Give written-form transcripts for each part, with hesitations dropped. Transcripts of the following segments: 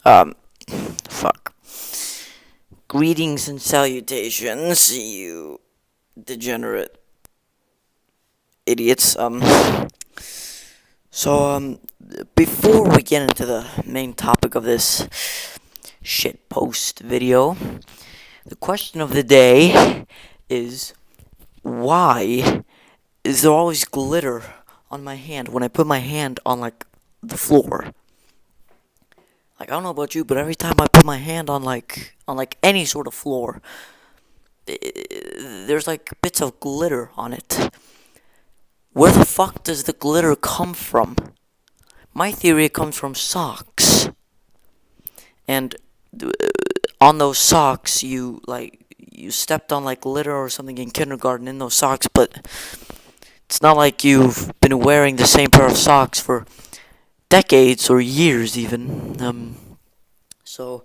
Um, fuck. Greetings and salutations, you degenerate idiots. Before we get into the main topic of this shitpost video, the question of the day is, why is there always glitter on my hand when I put my hand on, like, the floor? Like, I don't know about you, but every time I put my hand on any sort of floor, there's, like, bits of glitter on it. Where the fuck does the glitter come from? My theory, it comes from socks. And on those socks, you stepped on, like, glitter or something in kindergarten in those socks, but it's not like you've been wearing the same pair of socks for decades or years even. So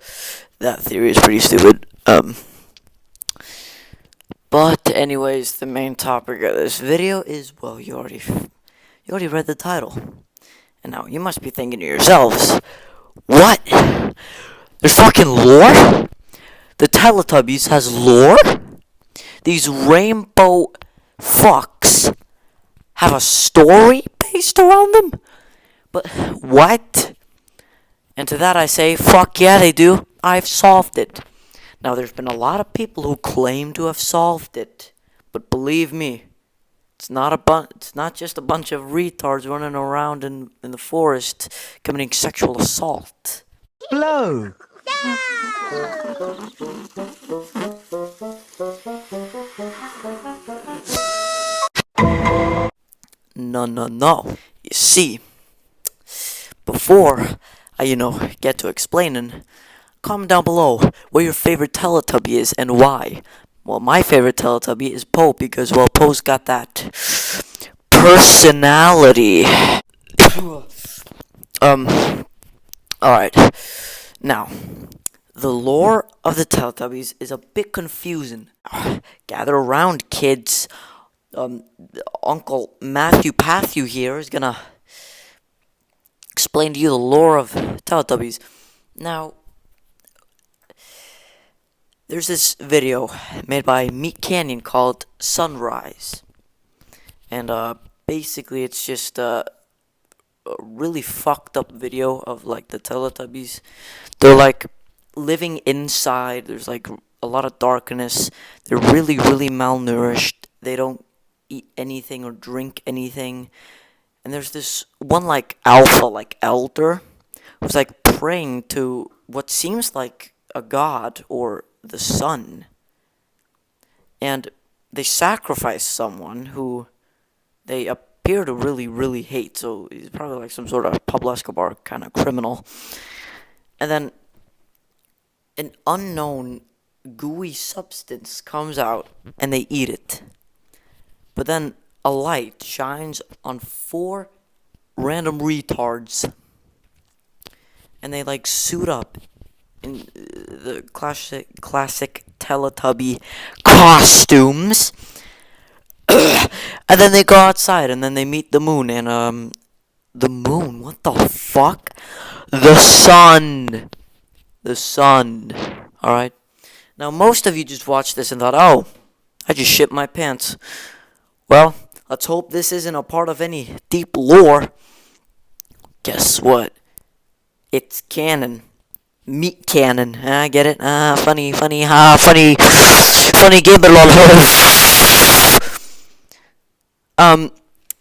that theory is pretty stupid. But anyways, the main topic of this video is, well, you already read the title. And now you must be thinking to yourselves, what? There's fucking lore? The Teletubbies has lore? These rainbow fucks have a story based around them? But what? And to that I say, fuck yeah, they do. I've solved it. Now, there's been a lot of people who claim to have solved it, but believe me, it's not just a bunch of retards running around in the forest committing sexual assault. Blow. No. You see, before I, get to explaining, comment down below what your favorite Teletubby is and why. Well, my favorite Teletubby is Poe because, well, Poe's got that personality. Alright. Now, the lore of the Teletubbies is a bit confusing. Gather around, kids. Uncle Matthew Patthew here is gonna explain to you the lore of Teletubbies. Now, there's this video made by Meat Canyon called Sunrise. And, basically it's just a really fucked up video of, like, the Teletubbies. They're, like, living inside. There's, like, a lot of darkness. They're really, really malnourished. They don't eat anything or drink anything. And there's this one, like, alpha, like, elder, who's, like, praying to what seems like a god or the sun. And they sacrifice someone who they appear to really, really hate. So he's probably like some sort of Pablo Escobar kind of criminal. And then an unknown gooey substance comes out and they eat it. But then a light shines on 4 random retards. And they, like, suit up in the classic Teletubby costumes. And then they go outside and then they meet the moon. And, the moon? What the fuck? The sun. The sun. Alright? Now, most of you just watched this and thought, oh, I just shit my pants. Well, let's hope this isn't a part of any deep lore. Guess what? It's canon. Meat canon. I get it. Funny game,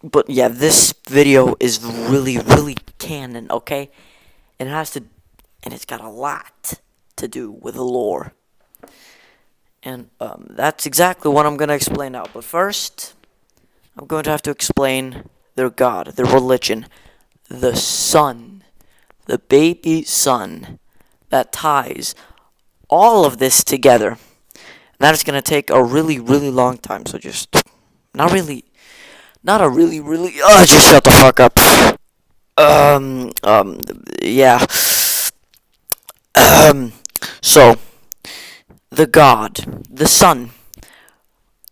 but yeah, this video is really, really canon, okay? And it's got a lot to do with the lore. And, that's exactly what I'm gonna explain now. But first, I'm going to have to explain their god, their religion, the sun, the baby sun that ties all of this together. And that is going to take a really, really long time, so just, just shut the fuck up. Yeah. So, the god, the sun.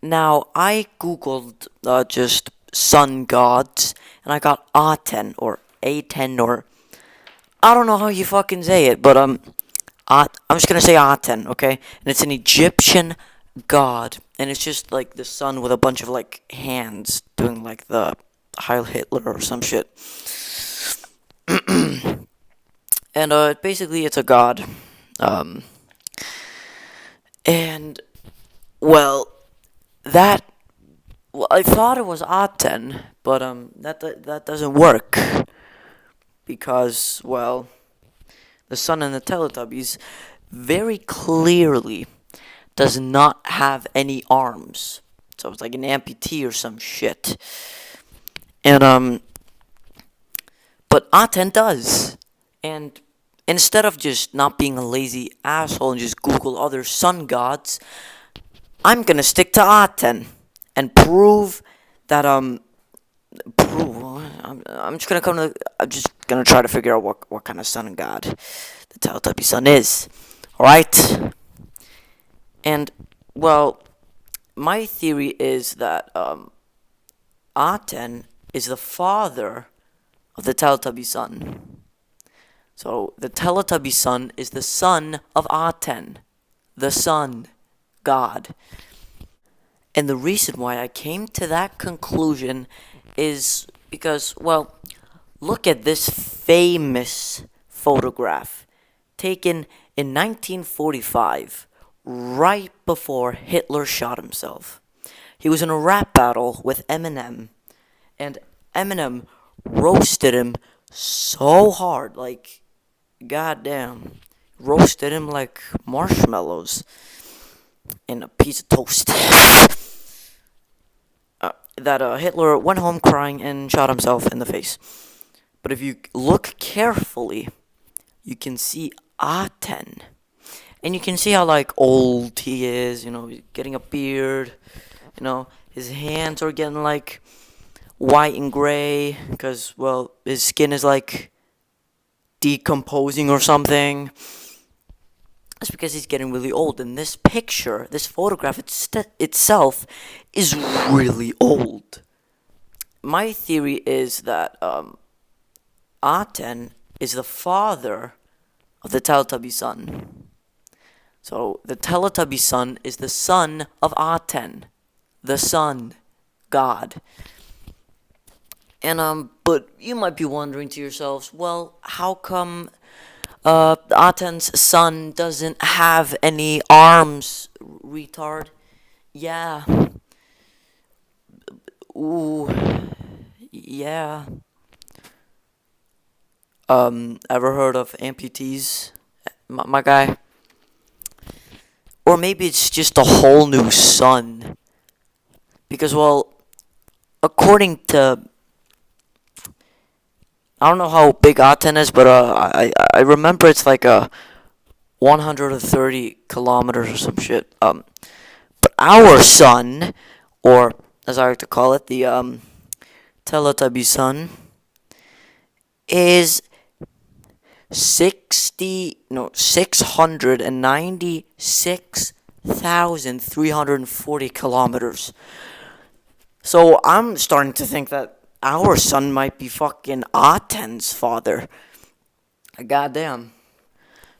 Now, I googled just sun gods, and I got Aten, or Aten, or I don't know how you fucking say it, but I'm just gonna say Aten, okay? And it's an Egyptian god, and it's just like the sun with a bunch of like hands doing like the Heil Hitler or some shit. And basically it's a god. Um, and well, that well, I thought it was Aten, but that doesn't work because well, the sun in the Teletubbies very clearly does not have any arms. So it's like an amputee or some shit. And but Aten does. And instead of just not being a lazy asshole and just Google other sun gods, I'm gonna stick to Aten and prove that I'm just gonna I'm just gonna try to figure out what kind of sun god the Teletubby sun is. Alright? And well, my theory is that Aten is the father of the Teletubby sun. So the Teletubby sun is the son of Aten, the sun god. And the reason why I came to that conclusion is because, well, look at this famous photograph taken in 1945, right before Hitler shot himself. He was in a rap battle with Eminem, and Eminem roasted him so hard, like, goddamn, roasted him like marshmallows in a piece of toast. That Hitler went home crying and shot himself in the face. But if you look carefully, you can see Aten. And you can see how, like, old he is, you know, he's getting a beard, you know, his hands are getting, like, white and gray, because, well, his skin is, like, decomposing or something. That's because he's getting really old, and this picture, this photograph itself is really old. My theory is that Aten is the father of the Teletubby sun. So the Teletubby sun is the son of Aten, the sun god. And but you might be wondering to yourselves, well, how come Aten's son doesn't have any arms, retard? Yeah. Ooh. Yeah. Ever heard of amputees, my guy? Or maybe it's just a whole new sun. Because, well, according to... I don't know how big Aten is, but I remember it's like 130 kilometers or some shit. But our sun, or as I like to call it, the Teletubby sun, is 696,340 kilometers. So I'm starting to think that our son might be fucking Aten's father. Goddamn.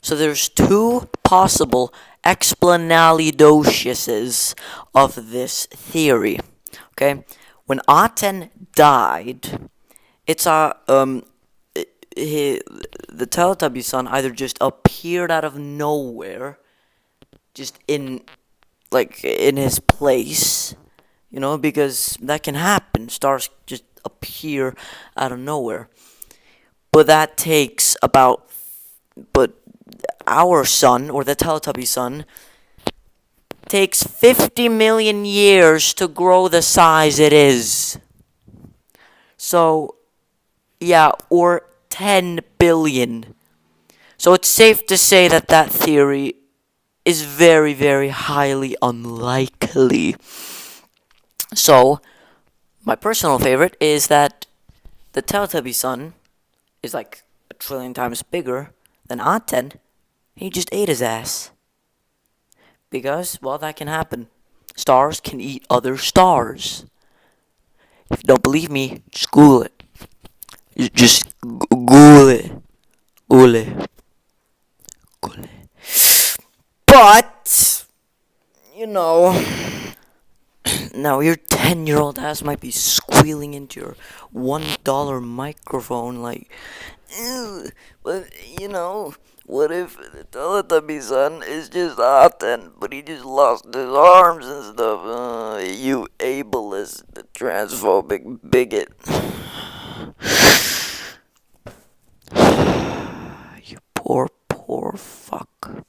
So there's two possible explanalidosis of this theory. Okay? When Aten died, it's the Teletubby son either just appeared out of nowhere, just in his place, you know, because that can happen. Stars just appear out of nowhere. But that takes but our sun, or the Teletubby sun, takes 50 million years to grow the size it is. So, yeah, or 10 billion. So it's safe to say that that theory is very, very highly unlikely. So, my personal favorite is that the Teletubby sun is like 1,000,000,000 times bigger than Aten. He just ate his ass. Because, well, that can happen. Stars can eat other stars. If you don't believe me, just Google it. Just Google it. Ule. Ule. But, you know, now your 10-year-old ass might be squealing into your $1 microphone like, ew, but, you know, what if the Teletubby son is just hot but he just lost his arms and stuff? You ableist, transphobic bigot. You poor fuck.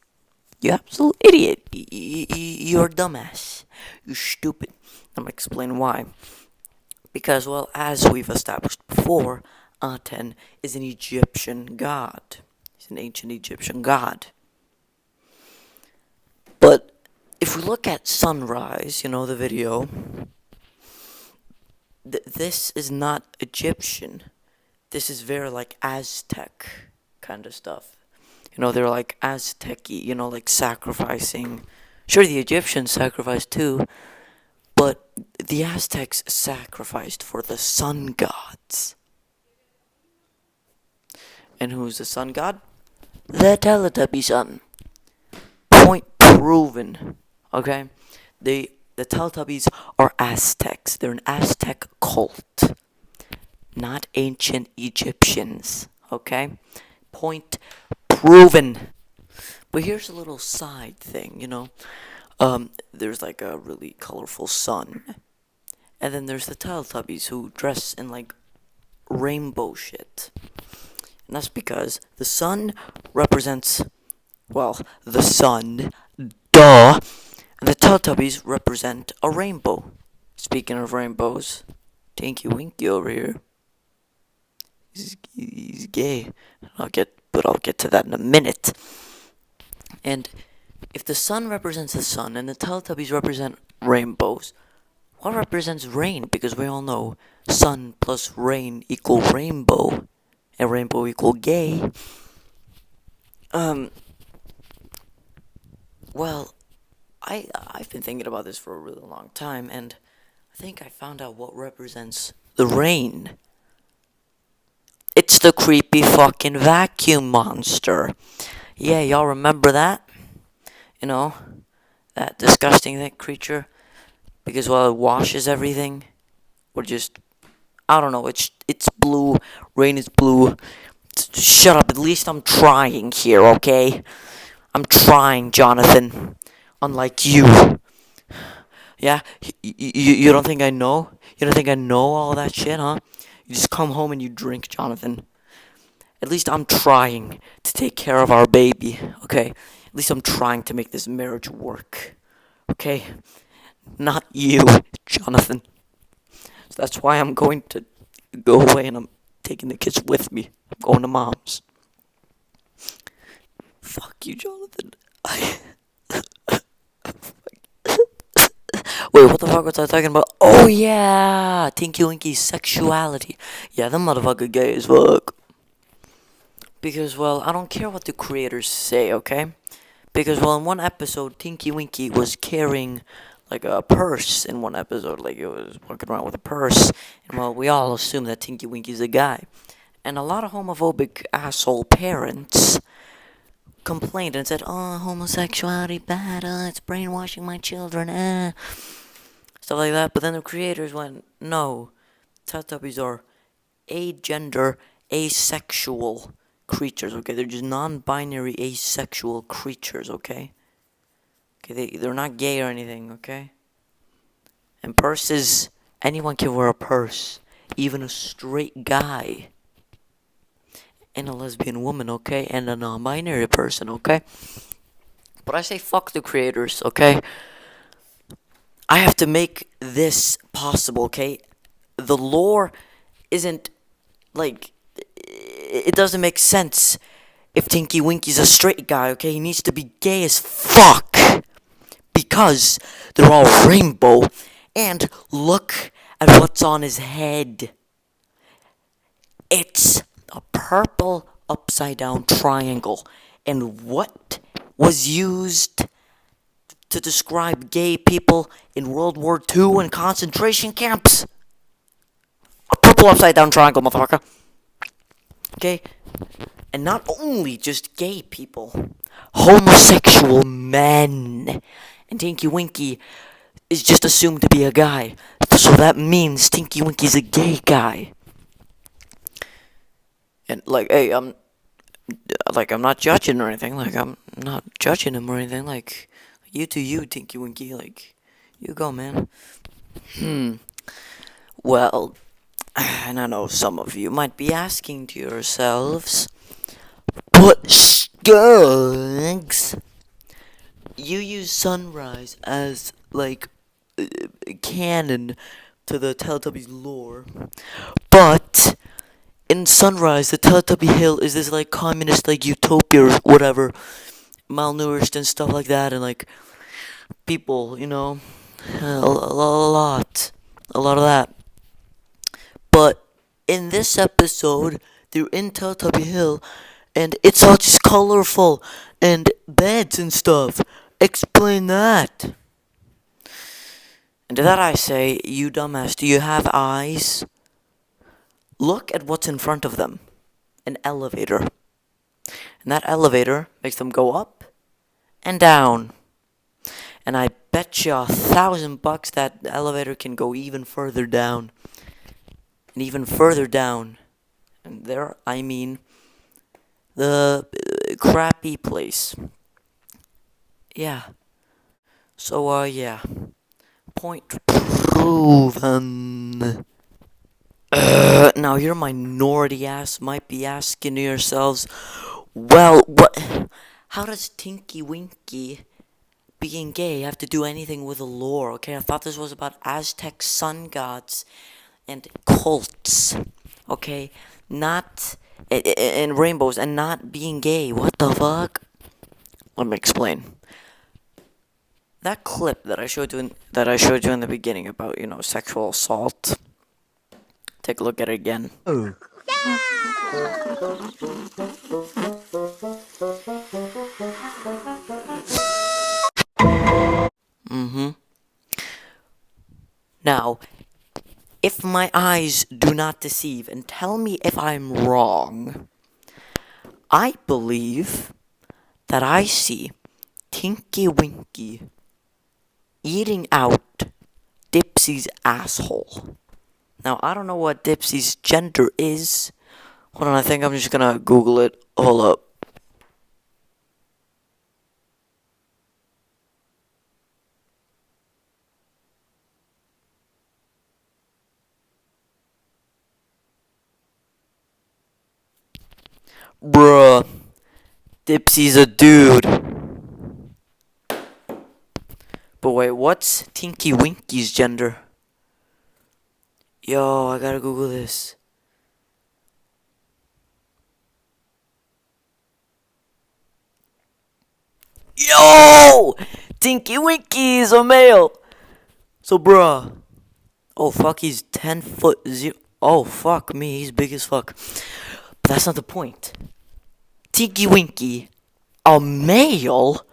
You absolute idiot. You're a dumbass. You stupid. I'm gonna explain why. Because, well, as we've established before, Aten is an Egyptian god. He's an ancient Egyptian god. But if we look at Sunrise, you know, the video, this is not Egyptian. This is very like Aztec kind of stuff. You know, they're like Aztec-y, you know, like sacrificing. Sure, the Egyptians sacrificed too, but the Aztecs sacrificed for the sun gods. And who's the sun god? The Teletubby son. Point proven. Okay? The Teletubbies are Aztecs. They're an Aztec cult. Not ancient Egyptians. Okay? Point proven. But here's a little side thing, you know. There's like a really colorful sun. And then there's the Teletubbies who dress in like rainbow shit. And that's because the sun represents, well, the sun, duh. And the Teletubbies represent a rainbow. Speaking of rainbows, Tinky Winky over here. He's gay. I'll get to that in a minute. And if the sun represents the sun and the Teletubbies represent rainbows, what represents rain? Because we all know sun plus rain equal rainbow, and rainbow equal gay. Well, I've been thinking about this for a really long time, and I think I found out what represents the rain. It's the creepy fucking vacuum monster. Yeah, y'all remember that? You know, that disgusting creature? Because, well, it washes everything. Or just, I don't know, it's blue. Rain is blue. Shut up, at least I'm trying here, okay? I'm trying, Jonathan. Unlike you. Yeah? You don't think I know? You don't think I know all that shit, huh? You just come home and you drink, Jonathan. At least I'm trying to take care of our baby, okay? At least I'm trying to make this marriage work, okay? Not you, Jonathan. So that's why I'm going to go away and I'm taking the kids with me. I'm going to mom's. Fuck you, Jonathan. Wait, what the fuck was I talking about? Oh yeah, Tinky Winky's sexuality. Yeah, the motherfucker gay as fuck. Because, well, I don't care what the creators say, okay? Because, well, in one episode, Tinky Winky was carrying, like, a purse in one episode. Like, it was walking around with a purse. And, well, we all assume that Tinky Winky's a guy. And a lot of homophobic asshole parents complained and said, oh, homosexuality bad, it's brainwashing my children, stuff like that. But then the creators went, no, Teletubbies are agender, asexual creatures, okay? They're just non-binary, asexual creatures, okay? Okay, they're not gay or anything, okay? And purses, anyone can wear a purse, even a straight guy. And a lesbian woman, okay? And a non-binary person, okay? But I say fuck the creators, okay? I have to make this possible, okay? The lore isn't, like, it doesn't make sense if Tinky Winky's a straight guy, okay? He needs to be gay as fuck. Because they're all rainbow. And look at what's on his head. It's a purple upside-down triangle. And what was used to describe gay people in World War II and concentration camps? A purple upside-down triangle, motherfucker. Okay? And not only just gay people, homosexual men. And Tinky Winky is just assumed to be a guy. So that means Tinky Winky's a gay guy. And like, hey, I'm not judging or anything. Like, I'm not judging him or anything. Like, you do you, Tinky Winky. Like, you go, man. Well, and I know some of you might be asking to yourselves, but Skunks, you use Sunrise as, like, canon to the Teletubbies lore, but in Sunrise, the Teletubby Hill is this, like, communist, like, utopia or whatever, malnourished and stuff like that, and, like, people, you know, a lot of that. But in this episode, they're in Teletubby Hill, and it's all just colorful, and beds and stuff. Explain that. And to that I say, you dumbass, do you have eyes? Look at what's in front of them. An elevator. And that elevator makes them go up and down. And I bet you $1,000 that the elevator can go even further down. And even further down. And there, I mean, the crappy place. Yeah. So, yeah. Point proven. Now your minority ass might be asking yourselves, well, what? How does Tinky Winky being gay have to do anything with the lore? Okay, I thought this was about Aztec sun gods and cults. Okay, not and rainbows and not being gay. What the fuck? Let me explain. That clip that I showed you in the beginning about, you know, sexual assault. Take a look at it again. Oh. Now, if my eyes do not deceive, and tell me if I'm wrong, I believe that I see Tinky Winky eating out Dipsy's asshole. Now, I don't know what Dipsy's gender is. Hold on, I think I'm just gonna Google it. Hold up. Bruh. Dipsy's a dude. But wait, what's Tinky Winky's gender? Yo, I gotta Google this. Yo! Tinky Winky is a male. So, bruh. Oh, fuck, he's 10 foot 0. Oh, fuck me, he's big as fuck. But that's not the point. Tinky Winky, a male,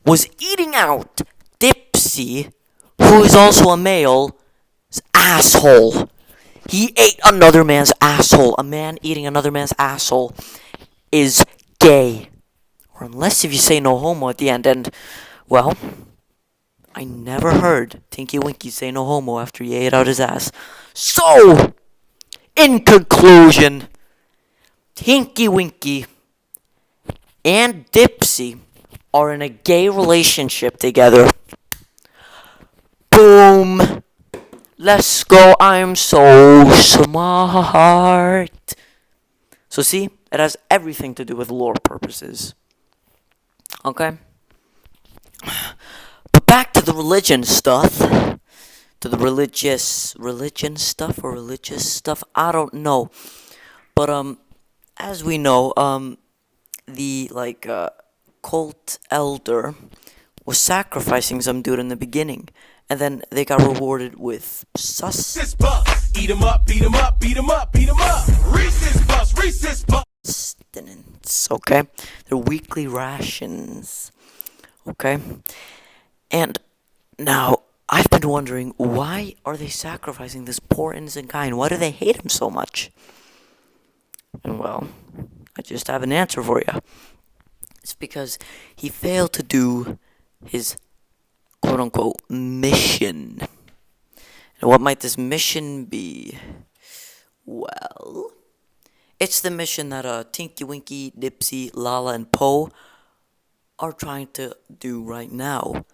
was eating out Dipsy, who is also a male's asshole. He ate another man's asshole. A man eating another man's asshole is gay. Or unless if you say no homo at the end, and, well, I never heard Tinky Winky say no homo after he ate out his ass. So, in conclusion, Tinky Winky and Dipsy are in a gay relationship together. Boom! Let's go, I'm so smart. So see, it has everything to do with lore purposes. Okay? But back to the religion stuff. To the religion stuff or religious stuff, I don't know. But, as we know, the, like, cult elder was sacrificing some dude in the beginning. And then they got rewarded with sustenance, okay? Their weekly rations, okay? And now, I've been wondering, why are they sacrificing this poor innocent guy? And why do they hate him so much? And well, I just have an answer for you. It's because he failed to do his quote unquote mission. And what might this mission be? Well, it's the mission that Tinky Winky, Dipsy, Lala, and Poe are trying to do right now.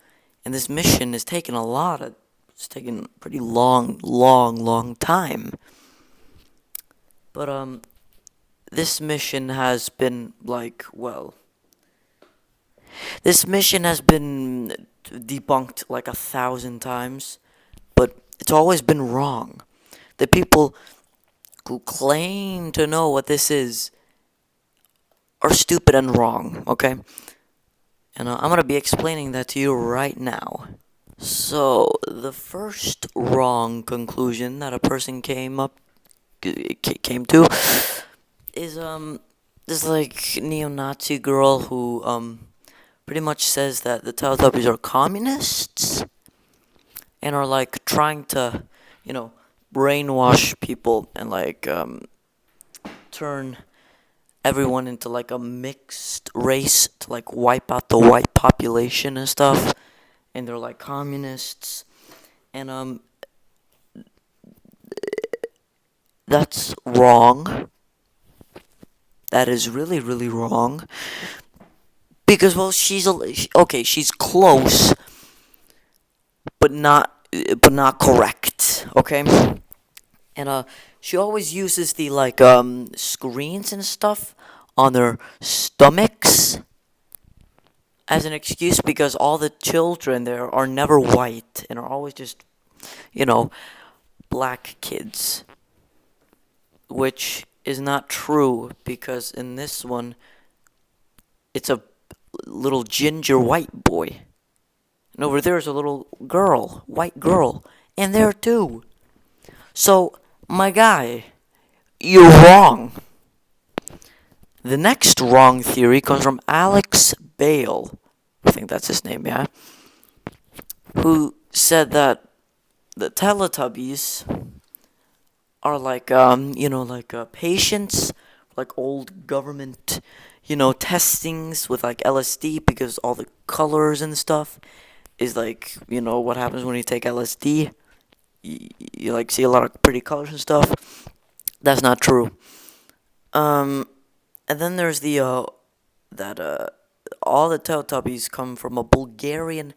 And this mission is taking it's taking a pretty long time. But this mission has been this mission has been debunked like 1,000 times, but it's always been wrong. The people who claim to know what this is are stupid and wrong, okay? And I'm gonna be explaining that to you right now. So, the first wrong conclusion that a person came to is this like neo-Nazi girl who pretty much says that the Teletubbies are communists and are like trying to, brainwash people and like turn everyone into like a mixed race to like wipe out the white population and stuff. And they're like communists. And that's wrong. That is really wrong. Because she's she's close, but not correct, okay? And she always uses the like screens and stuff on their stomachs as an excuse because all the children there are never white and are always just, black kids. Which is not true because in this one, it's a little ginger white boy. And over there is a little girl, white girl, and there too. So, my guy, you're wrong. The next wrong theory comes from Alex Bale. I think that's his name, yeah. Who said that the Teletubbies are like, patients, like old government, testings with like LSD because all the colors and stuff is like, what happens when you take LSD. You like see a lot of pretty colors and stuff. That's not true. And then there's the that all the Teletubbies come from a Bulgarian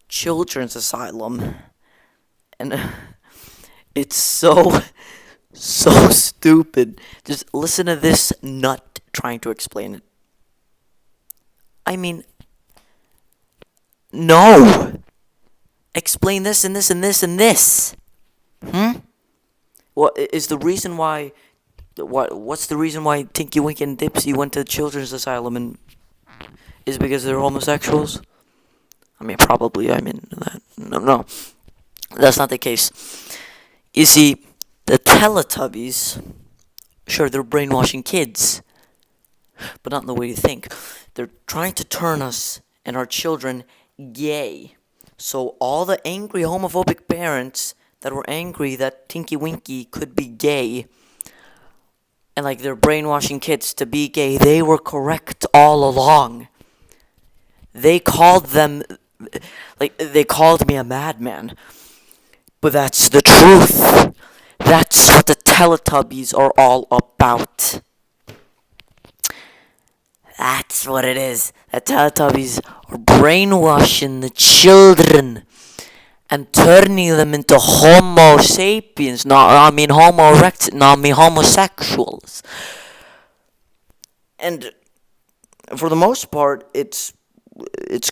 children's asylum, and it's so stupid. Just listen to this nut trying to explain it. I mean, no. Explain this and this and this and this. What is the reason why? What's the reason why Tinky Winky and Dipsy went to the children's asylum? And is it because they're homosexuals? I mean, probably. I mean, no, that's not the case. You see, the Teletubbies, sure, they're brainwashing kids, but not in the way you think. They're trying to turn us and our children gay. So all the angry homophobic parents that were angry that Tinky Winky could be gay, and like they're brainwashing kids to be gay, they were correct all along. They called me a madman. But that's the truth. That's what the Teletubbies are all about. That's what it is. The Teletubbies are brainwashing the children and turning them into Homo sapiens. Homosexuals. And for the most part, it's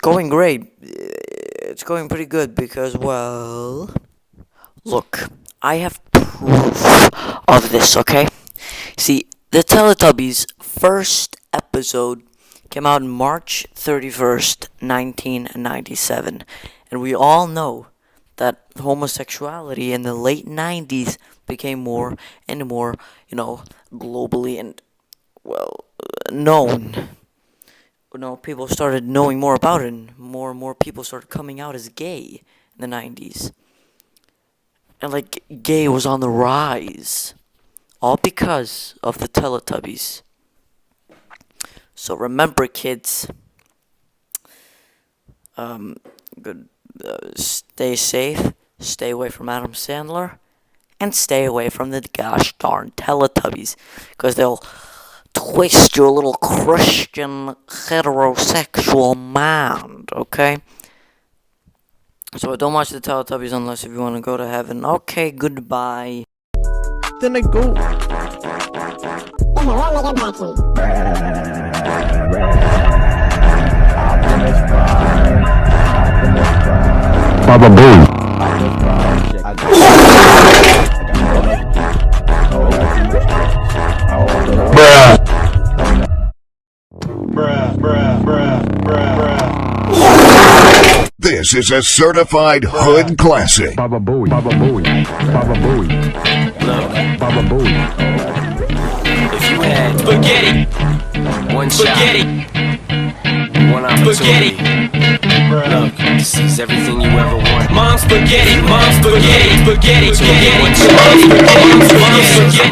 going great. It's going pretty good because, well, look, I have proof of this, okay? See, the Teletubbies' first episode came out on March 31st, 1997. And we all know that homosexuality in the late 90s became more and more, globally and, well, known. People started knowing more about it, and more people started coming out as gay in the 90s. And, like, gay was on the rise. All because of the Teletubbies. So remember, kids, stay safe, stay away from Adam Sandler, and stay away from the gosh darn Teletubbies, because they'll twist your little Christian heterosexual mind, okay? So don't watch the Teletubbies unless if you want to go to heaven. Okay, goodbye. Then I go. Baba Boo. This is a certified hood classic. Baba Booey. Baba Booey. Baba Booey. Baba Booey. If you had spaghetti, one spaghetti, one opportunity. Look, this is everything you ever want. Mom spaghetti, spaghetti, spaghetti, spaghetti, spaghetti, spaghetti.